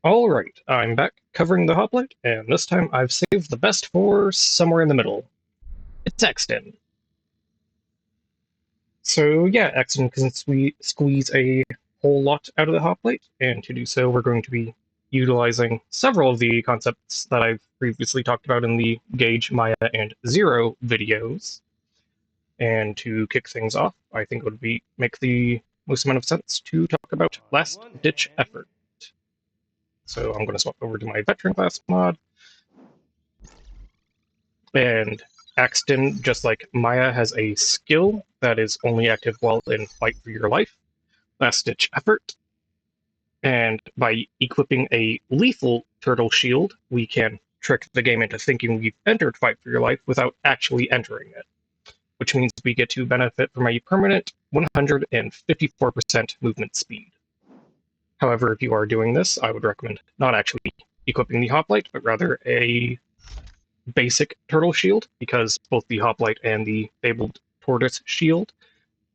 Alright, I'm back covering the Hoplite, and this time I've saved the best for somewhere in the middle. It's Axton. So yeah, Axton can squeeze a whole lot out of the Hoplite, and to do so we're going to be utilizing several of the concepts that I've previously talked about in the Gauge, Maya, and Zero videos. And to kick things off, I think it would make the most amount of sense to talk about last-ditch effort. So I'm going to swap over to my veteran class mod. And Axton, just like Maya, has a skill that is only active while in Fight for Your Life, Last-Ditch Effort. And by equipping a lethal turtle shield, we can trick the game into thinking we've entered Fight for Your Life without actually entering it, which means we get to benefit from a permanent 154% movement speed. However, if you are doing this, I would recommend not actually equipping the Hoplite, but rather a basic turtle shield, because both the Hoplite and the fabled tortoise shield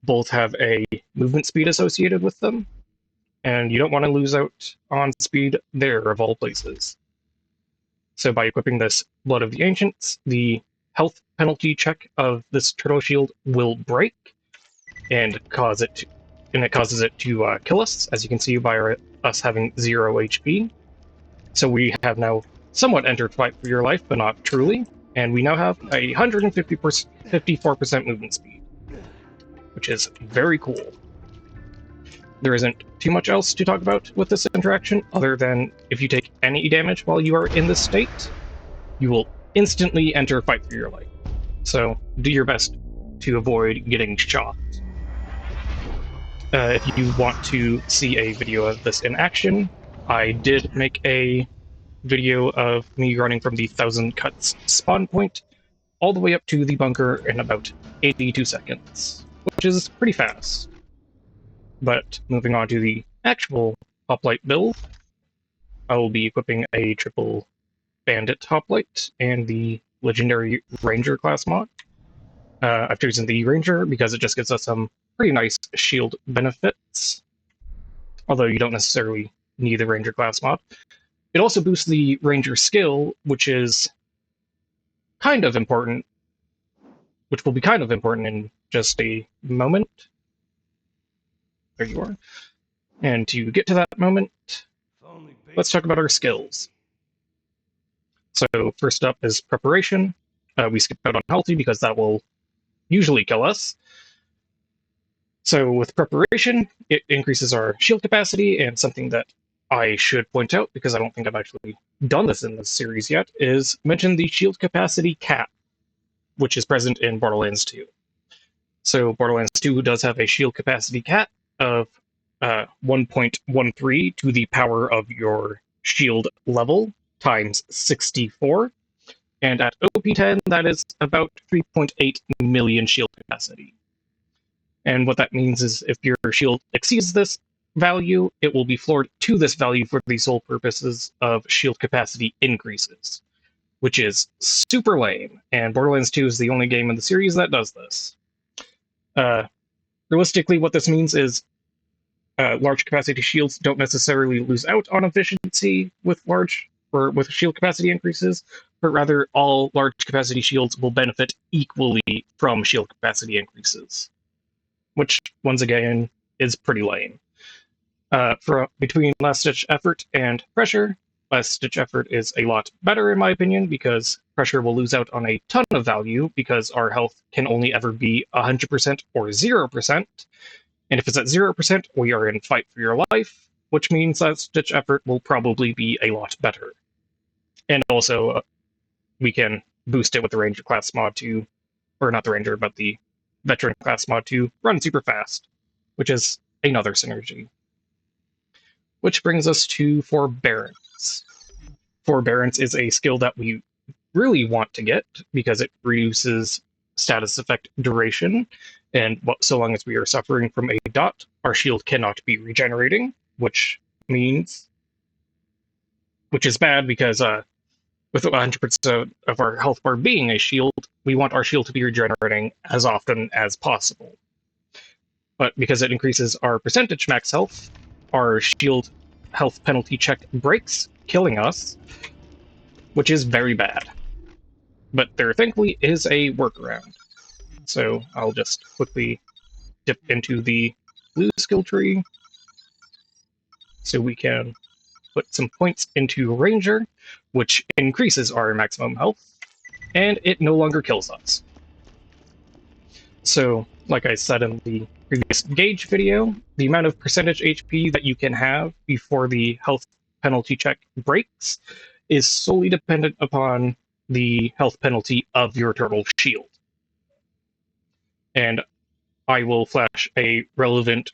both have a movement speed associated with them, and you don't want to lose out on speed there, of all places. So by equipping this Blood of the Ancients, the health penalty check of this turtle shield will break, and it causes it to kill us, as you can see by us having 0 HP. So we have now somewhat entered Fight for Your Life, but not truly, and we now have a 154% movement speed, which is very cool. There isn't too much else to talk about with this interaction, other than if you take any damage while you are in this state, you will instantly enter Fight for Your Life. So do your best to avoid getting shot. If you want to see a video of this in action, I did make a video of me running from the 1,000 Cuts spawn point all the way up to the bunker in about 82 seconds, which is pretty fast. But moving on to the actual Hoplite build, I will be equipping a triple Bandit Hoplite and the legendary Ranger class mod. I've chosen the Ranger because it just gives us some pretty nice shield benefits, although you don't necessarily need the Ranger class mod. It also boosts the Ranger skill, which is kind of important, which will be kind of important in just a moment. There you are. And to get to that moment, let's talk about our skills. So first up is Preparation. We skip out on Healthy because that will usually kill us. So with Preparation, it increases our shield capacity, and something that I should point out, because I don't think I've actually done this in this series yet, is mention the shield capacity cap, which is present in Borderlands 2. So Borderlands 2 does have a shield capacity cap of 1.13 to the power of your shield level times 64, and at OP10 that is about 3.8 million shield capacity. And what that means is if your shield exceeds this value, it will be floored to this value for the sole purposes of shield capacity increases, which is super lame, and Borderlands 2 is the only game in the series that does this. Realistically, what this means is large capacity shields don't necessarily lose out on efficiency with shield capacity increases, but rather all large capacity shields will benefit equally from shield capacity increases, which, once again, is pretty lame. Between Last-Ditch Effort and Pressure, Last-Ditch Effort is a lot better in my opinion, because Pressure will lose out on a ton of value because our health can only ever be 100% or 0%, and if it's at 0%, we are in Fight for Your Life, which means Last-Ditch Effort will probably be a lot better. And also, we can boost it with the Ranger class mod to, or not the Ranger, but the Veteran class mod to run super fast, which is another synergy. Which brings us to Forbearance. Forbearance is a skill that we really want to get because it reduces status effect duration, and so long as we are suffering from a dot, our shield cannot be regenerating, which is bad because with 100% of our health bar being a shield, we want our shield to be regenerating as often as possible. But because it increases our percentage max health, our shield health penalty check breaks, killing us, which is very bad. But there thankfully is a workaround. So I'll just quickly dip into the blue skill tree so we can put some points into Ranger, which increases our maximum health, and it no longer kills us. So, like I said in the previous gauge video, the amount of percentage HP that you can have before the health penalty check breaks is solely dependent upon the health penalty of your turtle shield. And I will flash a relevant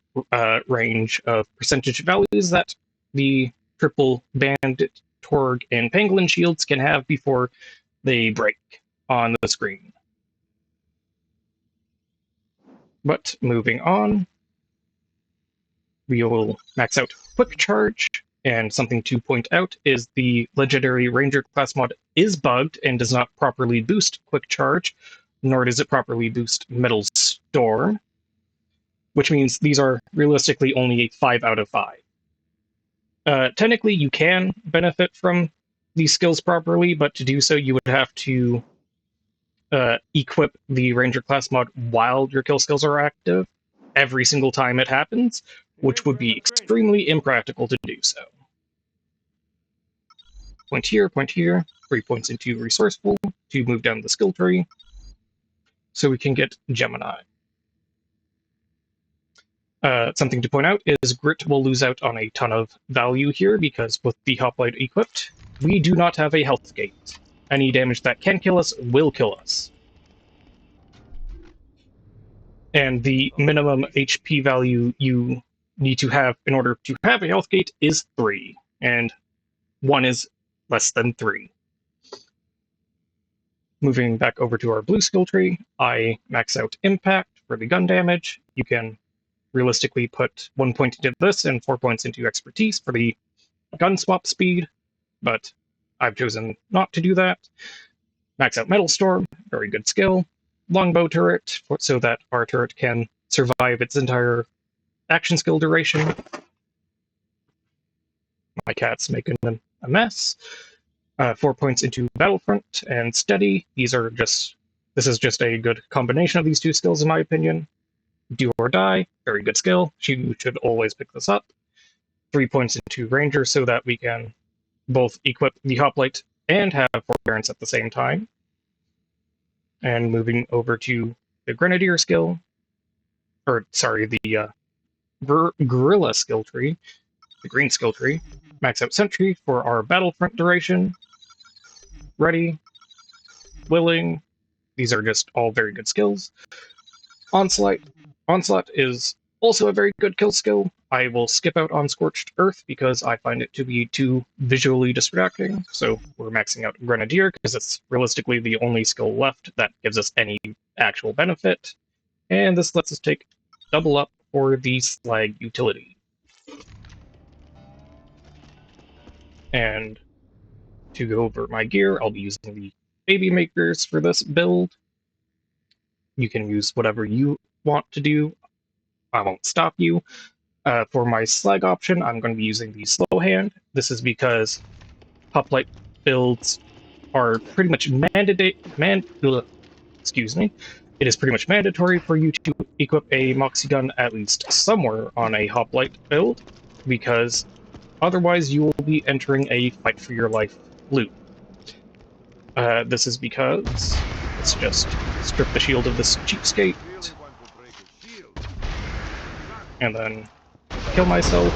range of percentage values that the triple bandit, Torg, and pangolin shields can have before they break on the screen. But moving on, we will max out quick charge, and something to point out is the legendary Ranger class mod is bugged and does not properly boost quick charge, nor does it properly boost Metal Storm, which means these are realistically only a 5 out of 5. Technically, you can benefit from these skills properly, but to do so, you would have to equip the Ranger class mod while your kill skills are active every single time it happens, which would be extremely impractical to do so. Point here, 3 points into Resourceful to move down the skill tree, so we can get Gemini. Something to point out is Grit will lose out on a ton of value here, because with the Hoplite equipped, we do not have a health gate. Any damage that can kill us will kill us. And the minimum HP value you need to have in order to have a health gate is 3, and 1 is less than 3. Moving back over to our blue skill tree, I max out Impact for the gun damage. You can realistically put 1 point into this and 4 points into Expertise for the gun swap speed, but I've chosen not to do that. Max out Metal Storm, very good skill. Longbow turret, so that our turret can survive its entire action skill duration. My cat's making a mess. 4 points into Battlefront and Steady. This is just a good combination of these two skills, in my opinion. Do or Die, very good skill. You should always pick this up. 3 points into Ranger, so that we can both equip the Hoplite and have forbearance at the same time. And moving over to the Grenadier skill, the Guerrilla skill tree, the green skill tree. Max out Sentry for our Battlefront duration. Ready, Willing, these are just all very good skills. Onslaught is also a very good kill skill. I will skip out on Scorched Earth because I find it to be too visually distracting, so we're maxing out Grenadier because it's realistically the only skill left that gives us any actual benefit, and this lets us take double up for the Slag utility. And to go over my gear, I'll be using the Baby Makers for this build. You can use whatever you want to do. I won't stop you. For my Slag option, I'm going to be using the Slow Hand. This is because Hoplite builds are pretty much It is pretty much mandatory for you to equip a Moxxi gun at least somewhere on a Hoplite build, because otherwise you will be entering a fight for your life loop. This is because let's just strip the shield of this cheapskate, and then kill myself.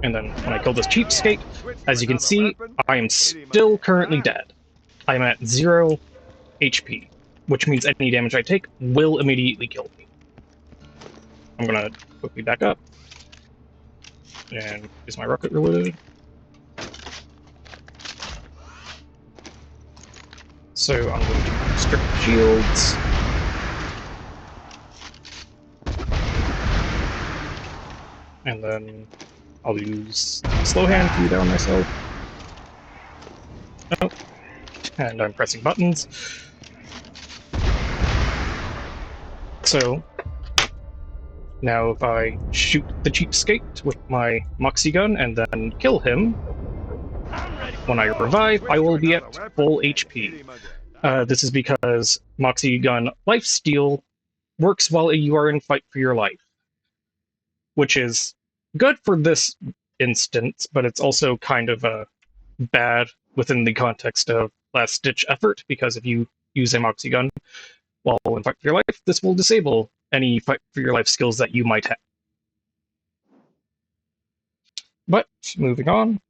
And then when I kill this cheapskate, as you can see, I am still currently dead. I'm at 0 HP, which means any damage I take will immediately kill me. I'm gonna quickly back up. And is my rocket reloaded? So I'm going to strip the shields. And then I'll use Slow Hand to down myself. Oh. And I'm pressing buttons. So, Now if I shoot the cheapskate with my Moxxi gun and then kill him, when I revive, I will be at full HP. This is because Moxxi gun lifesteal works while you are in fight for your life, which is good for this instance, but it's also kind of bad within the context of last-ditch effort, because if you use a Moxxi gun while in fight for your life, this will disable any fight for your life skills that you might have. But moving on,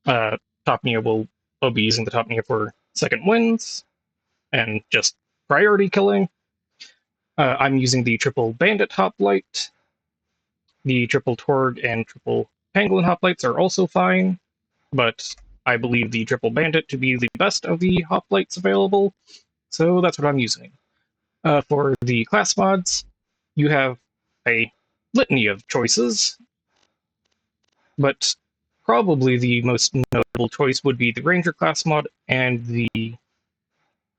Top Nia will be using the Top Nia for second wins and just priority killing. I'm using the triple bandit hoplite. The triple Torg and triple pangolin hoplites are also fine, but I believe the triple bandit to be the best of the hoplites available, so that's what I'm using. For the class mods, you have a litany of choices, but probably the most notable choice would be the Ranger class mod and the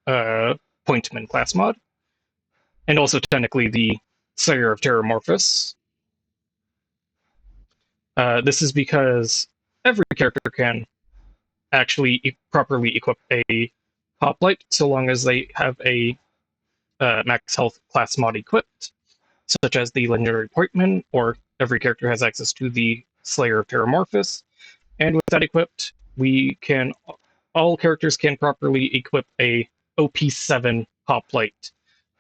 Pointman class mod, and also technically the Slayer of Terramorphous. This is because every character can actually properly equip a hoplite so long as they have a max health class mod equipped, such as the legendary Pointman, or every character has access to the Slayer of Terramorphous. And with that equipped, all characters can properly equip a OP7 hoplite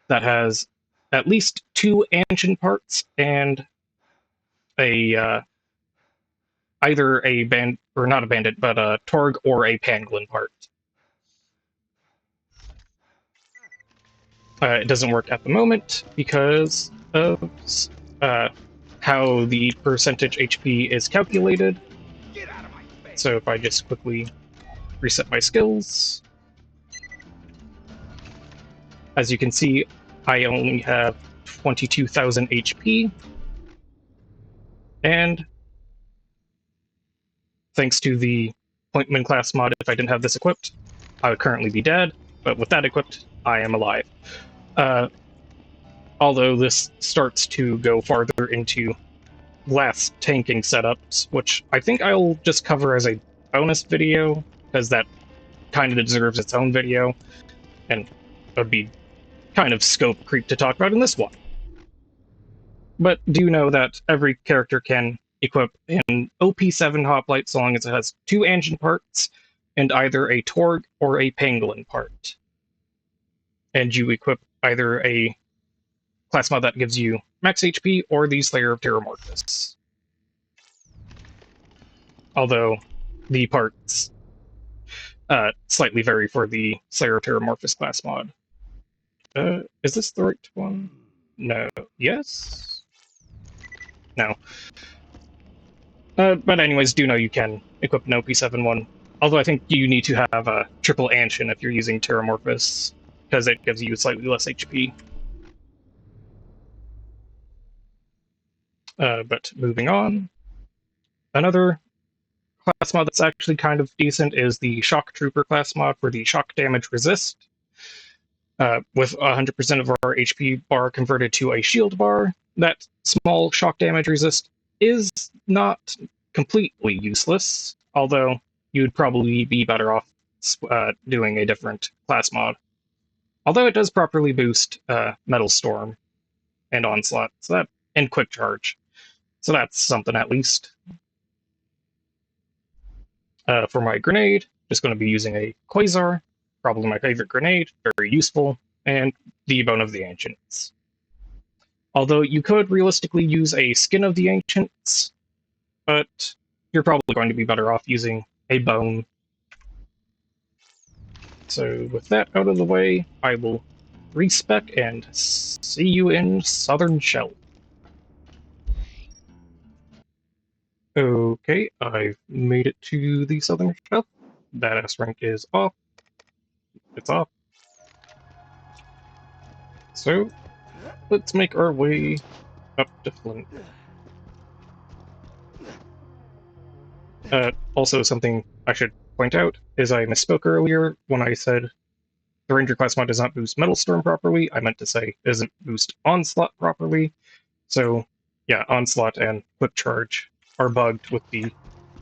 that has at least 2 ancient parts and a either a not a bandit, but a Torg or a pangolin part. It doesn't work at the moment because of how the percentage HP is calculated. So if I just quickly reset my skills, as you can see, I only have 22,000 HP, and thanks to the Pointman class mod, if I didn't have this equipped, I would currently be dead, but with that equipped, I am alive. Although this starts to go farther into glass tanking setups, which I think I'll just cover as a bonus video, because that kind of deserves its own video, and it would be kind of scope creep to talk about in this one. But do know that every character can equip an OP7 hoplite so long as it has 2 engine parts and either a Torg or a pangolin part. And you equip either a class mod that gives you max HP or the Slayer of Terramorphous. Although the parts slightly vary for the Slayer of Terramorphous class mod. Is this the right one? No. Yes? No. But anyways, do know you can equip an OP7 one. Although I think you need to have a triple Anshin if you're using Terramorphous, because it gives you slightly less HP. But moving on, another class mod that's actually kind of decent is the Shock Trooper class mod for the shock damage resist. With 100% of our HP bar converted to a shield bar, that small shock damage resist is not completely useless, although you'd probably be better off doing a different class mod. Although it does properly boost Metal Storm and Onslaught, and Quick Charge. So that's something at least. For my grenade, just going to be using a Quasar, probably my favorite grenade, very useful, and the Bone of the Ancients. Although you could realistically use a Skin of the Ancients, but you're probably going to be better off using a Bone. So with that out of the way, I will respec and see you in Southern Shell. Okay, I've made it to the Southern Shell. Badass rank is off. It's off. So, let's make our way up to Flynt. Also, something I should point out is I misspoke earlier when I said the Ranger class mod does not boost Metal Storm properly. I meant to say doesn't boost Onslaught properly. So yeah, Onslaught and Quick Charge are bugged with the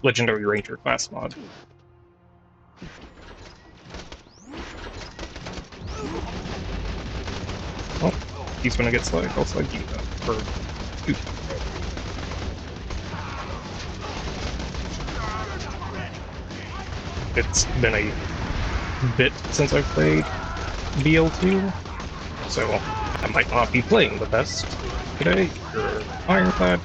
Legendary Ranger class mod. Well, he's gonna get slagged. I'll slag you up. Or two. It's been a bit since I've played BL2, so I might not be playing the best today. You're Ironclad.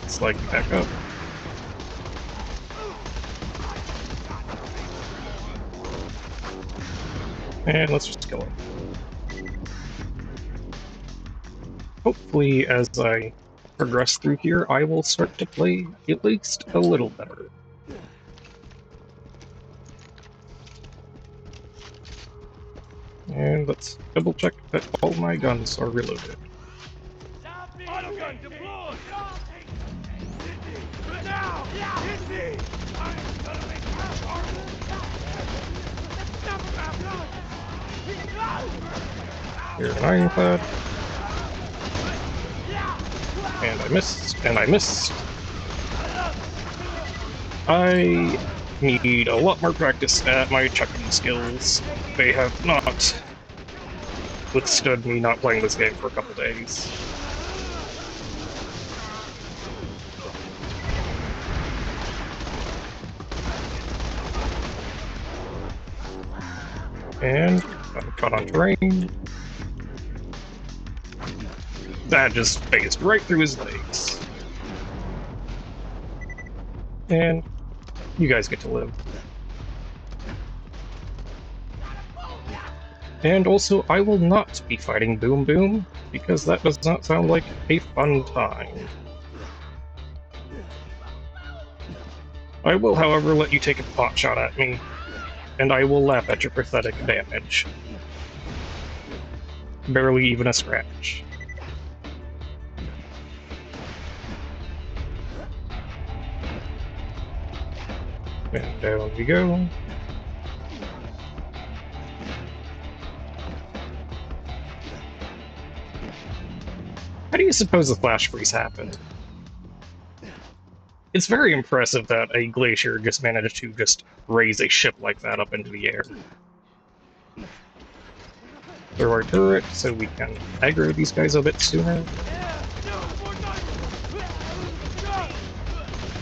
Slag you back up. And let's just kill him. Hopefully, as I progress through here, I will start to play at least a little better. And let's double check that all my guns are reloaded. Autogun deployed! Now! Hit me! I'm gonna make you Here's an Ironclad. And I missed, and I missed. I need a lot more practice at my chucking skills. They have not withstood me not playing this game for a couple days. And I'm caught on terrain. That just phased right through his legs. And you guys get to live. And also, I will not be fighting Boom Boom, because that does not sound like a fun time. I will, however, let you take a pot shot at me, and I will laugh at your pathetic damage. Barely even a scratch. And down we go. How do you suppose the flash freeze happened? It's very impressive that a glacier just managed to just raise a ship like that up into the air. Throw our turret so we can aggro these guys a bit sooner.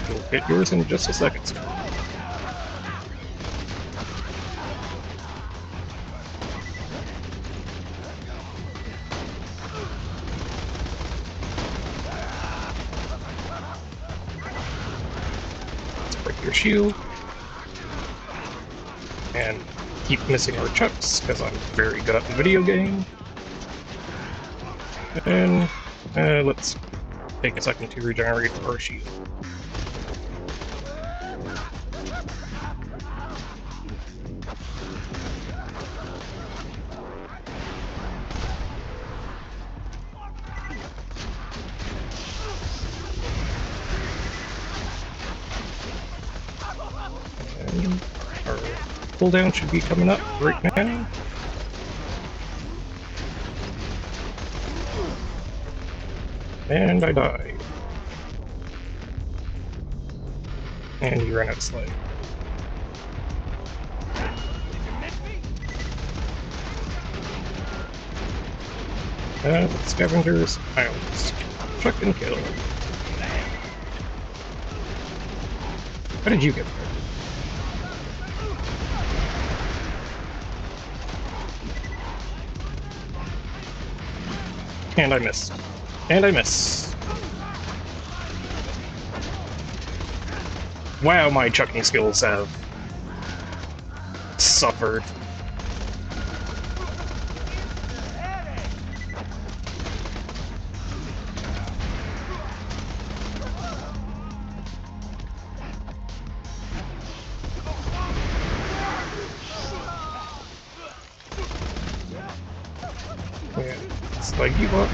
We'll hit yours in just a second. Break your shield. And keep missing our chucks, because I'm very good at the video game. And let's take a second to regenerate our shield. And our cooldown should be coming up right now. And I died. And he ran out of slag. Scavengers, Islands. Chuck and kill. How did you get there? And I missed. And I missed. Wow, my chucking skills have suffered. Yeah, it's like you up.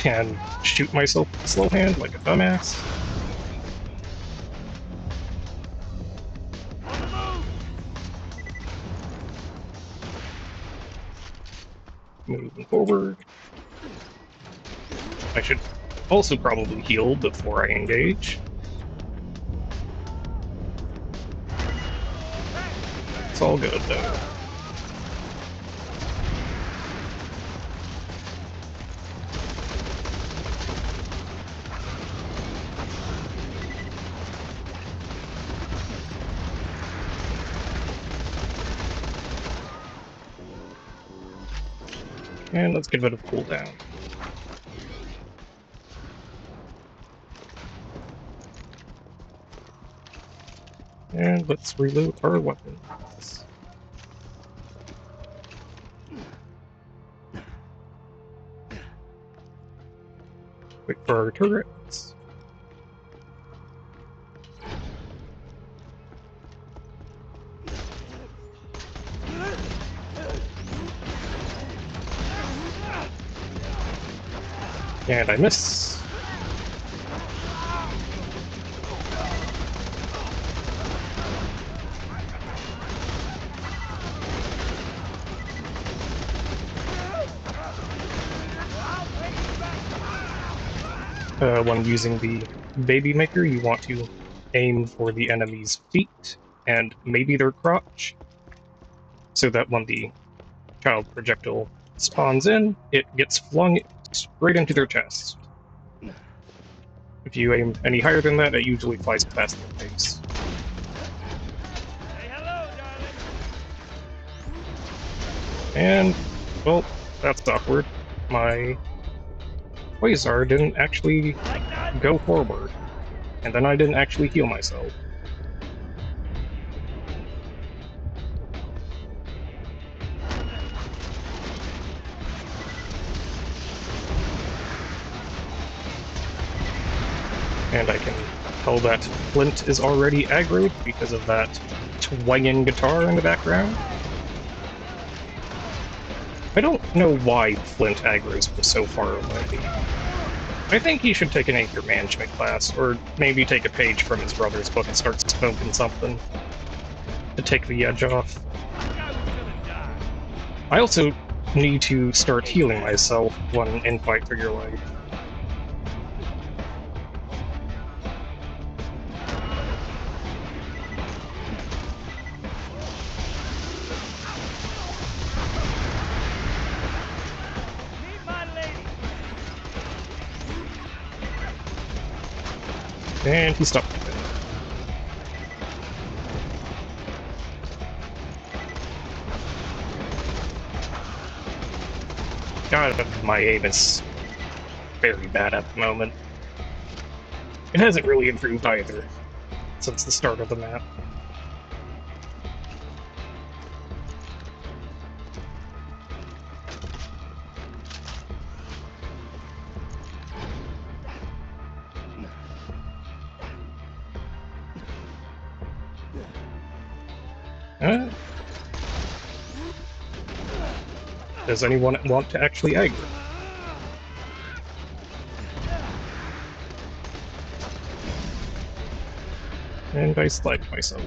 and shoot myself with a slow hand like a dumbass. On the move! Moving forward. I should also probably heal before I engage. It's all good, though. And let's give it a cooldown. And let's reload our weapons. Wait for our turrets. And I miss. When using the baby maker, you want to aim for the enemy's feet and maybe their crotch, so that when the child projectile spawns in, it gets flung straight into their chest. If you aim any higher than that, it usually flies past their face. Say hello, darling. And, well, that's awkward. My Quasar didn't actually Like that? go forward, and then I didn't actually heal myself. And I can tell that Flynt is already aggroed because of that twanging guitar in the background. I don't know why Flynt aggroes from so far away. I think he should take an anger management class, or maybe take a page from his brother's book and start smoking something to take the edge off. That guy was gonna die. I also need to start healing myself when in Fight for Your Life. Meet my lady. And he stopped. God, my aim is very bad at the moment. It hasn't really improved either since the start of the map. Does anyone want to actually aggro? And I slacked myself.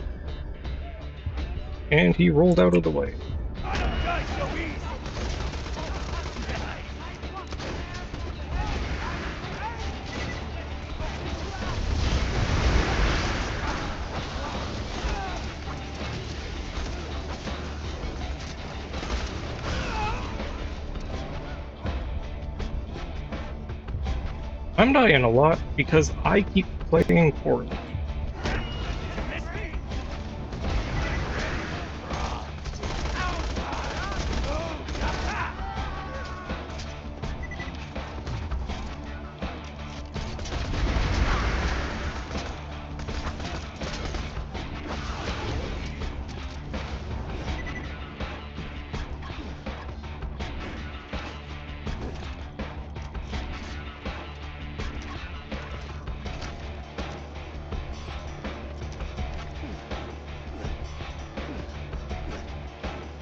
And he rolled out of the way. I don't die so easy. I'm dying a lot because I keep playing poorly.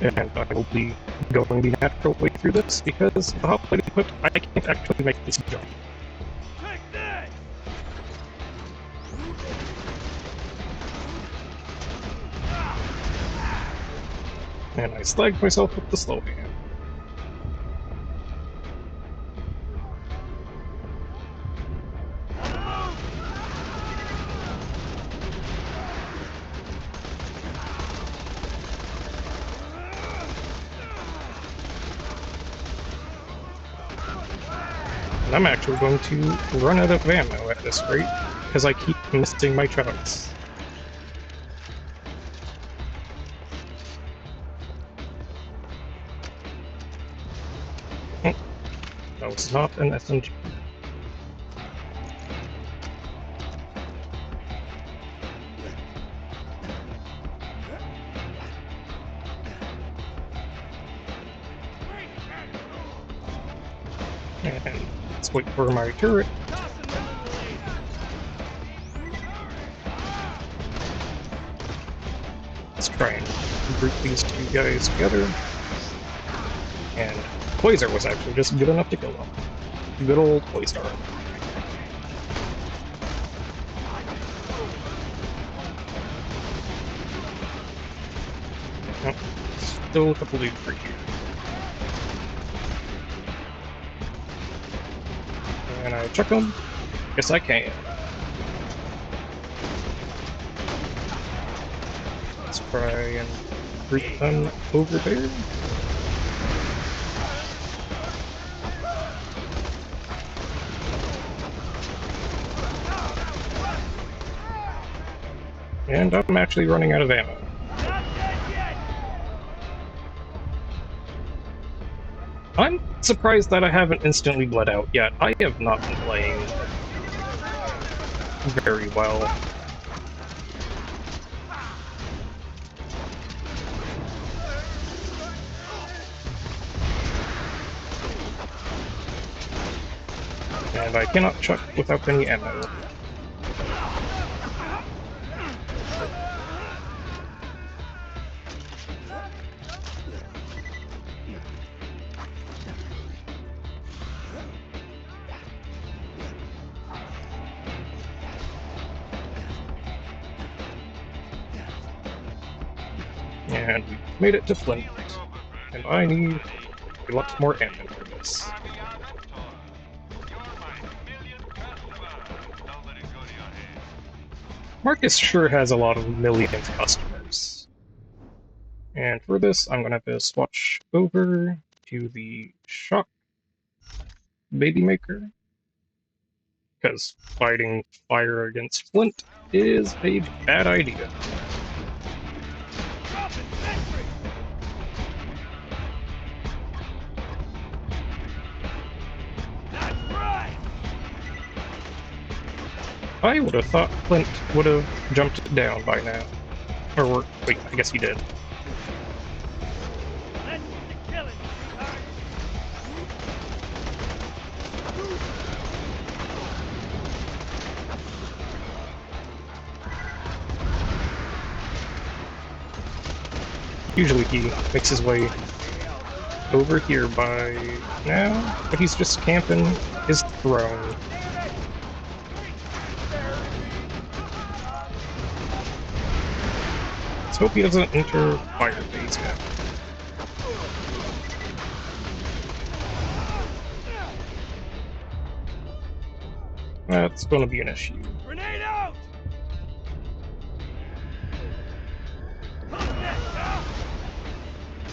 And I will be going the natural way through this because the hoplite equipped, I can't actually make this jump. Take this! And I slagged myself with the slow hand. And I'm actually going to run out of ammo at this rate, because I keep missing my chunks. Oh, no, it's not an SMG. And let's wait for my turret. Let's try and group these two guys together. And Quasar was actually just good enough to kill them. Good old Quasar. Oh, still a couple dudes for here. Can I chuck them? Yes, I can. Let's try and group them over there. And I'm actually running out of ammo. I'm surprised that I haven't instantly bled out yet. I have not been playing very well. And I cannot chuck without any ammo. And we made it to Flynt. And I need a lot more ammo for this. Marcus sure has a lot of millions of customers. And for this, I'm gonna have to switch over to the shock baby maker. Because fighting fire against Flynt is a bad idea. I would have thought Flynt would have jumped down by now. Or, wait, I guess he did. Usually he makes his way over here by now, but he's just camping his throne. Let's hope he doesn't enter fire phase yet. That's going to be an issue. Grenade out!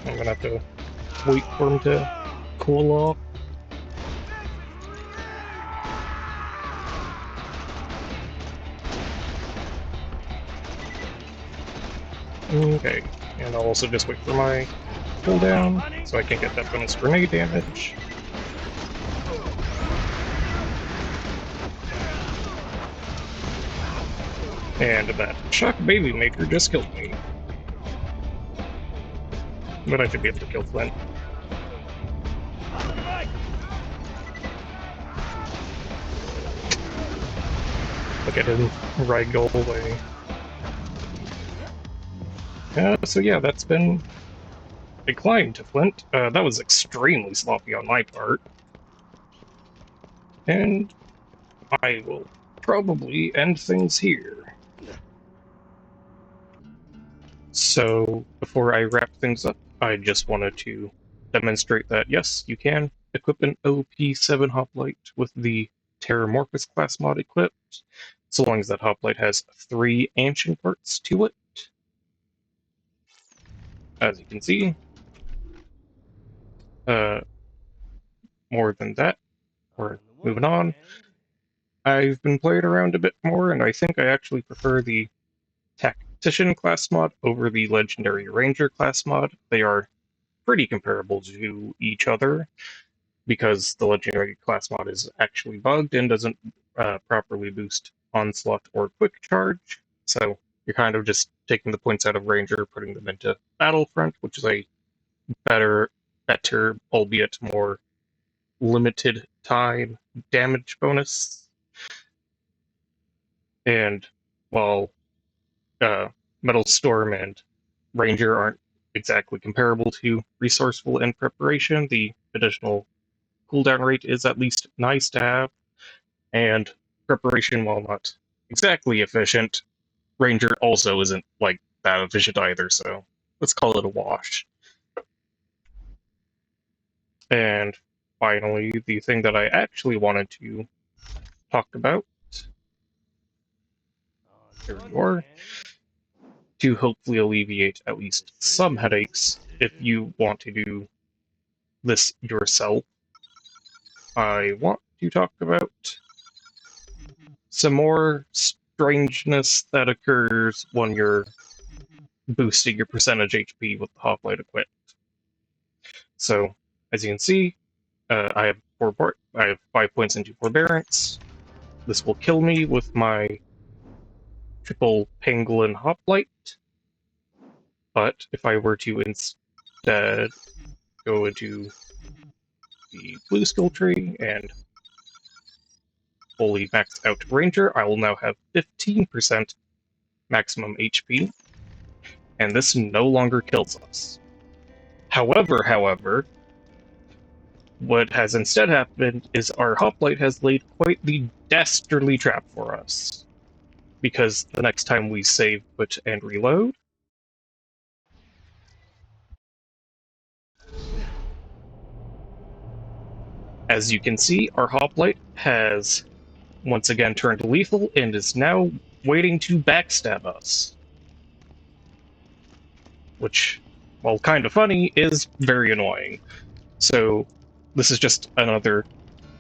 I'm going to have to wait for him to cool off. Okay, and I'll also just wait for my cooldown so I can get that bonus grenade damage. And that shock baby maker just killed me. But I should be able to kill Flynt. Look at him ragdoll away. So yeah, that's been decline to Flynt. That was extremely sloppy on my part. And I will probably end things here. So, before I wrap things up, I just wanted to demonstrate that, yes, you can equip an OP7 Hoplite with the Terramorphous class mod equipped, so long as that Hoplite has 3 ancient parts to it. As you can see, more than that, we're moving on. I've been playing around a bit more, and I think I actually prefer the Tactician class mod over the Legendary Ranger class mod. They are pretty comparable to each other, because the Legendary class mod is actually bugged and doesn't properly boost Onslaught or Quick Charge. So you're kind of just taking the points out of Ranger, putting them into Battlefront, which is a better, albeit more limited time damage bonus. And while Metal Storm and Ranger aren't exactly comparable to Resourceful and Preparation, the additional cooldown rate is at least nice to have, and Preparation, while not exactly efficient, Ranger also isn't like that efficient either, so let's call it a wash. And finally, the thing that I actually wanted to talk about, here you are, to hopefully alleviate at least some headaches if you want to do this yourself, I want to talk about some more strangeness that occurs when you're boosting your percentage HP with the Hoplite equipped. So, as you can see, I have 5 points into Forbearance. This will kill me with my triple Pangolin Hoplite. But if I were to instead go into the blue skill tree and fully max out Ranger, I will now have 15% maximum HP, and this no longer kills us. However, what has instead happened is our Hoplite has laid quite the dastardly trap for us. Because the next time we save, quit, and reload, as you can see, our Hoplite has once again turned lethal and is now waiting to backstab us. Which, while kind of funny, is very annoying. So, this is just another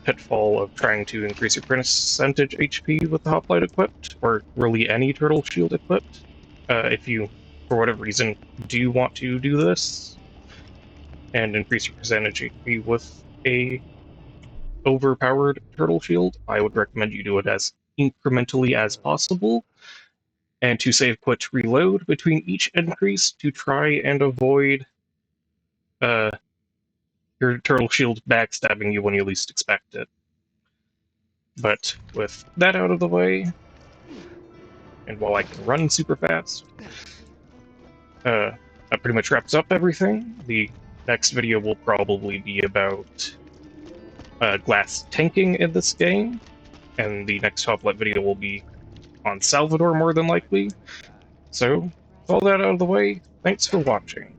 pitfall of trying to increase your percentage HP with the Hoplite equipped, or really any Turtle Shield equipped. If you, for whatever reason, do want to do this, and increase your percentage HP with a overpowered Turtle Shield, I would recommend you do it as incrementally as possible, and to save, quit, reload between each increase to try and avoid your Turtle Shield backstabbing you when you least expect it. But with that out of the way, and while I can run super fast, that pretty much wraps up everything. The next video will probably be about glass tanking in this game, and the next Hoplite video will be on Salvador more than likely. So, with all that out of the way, thanks for watching.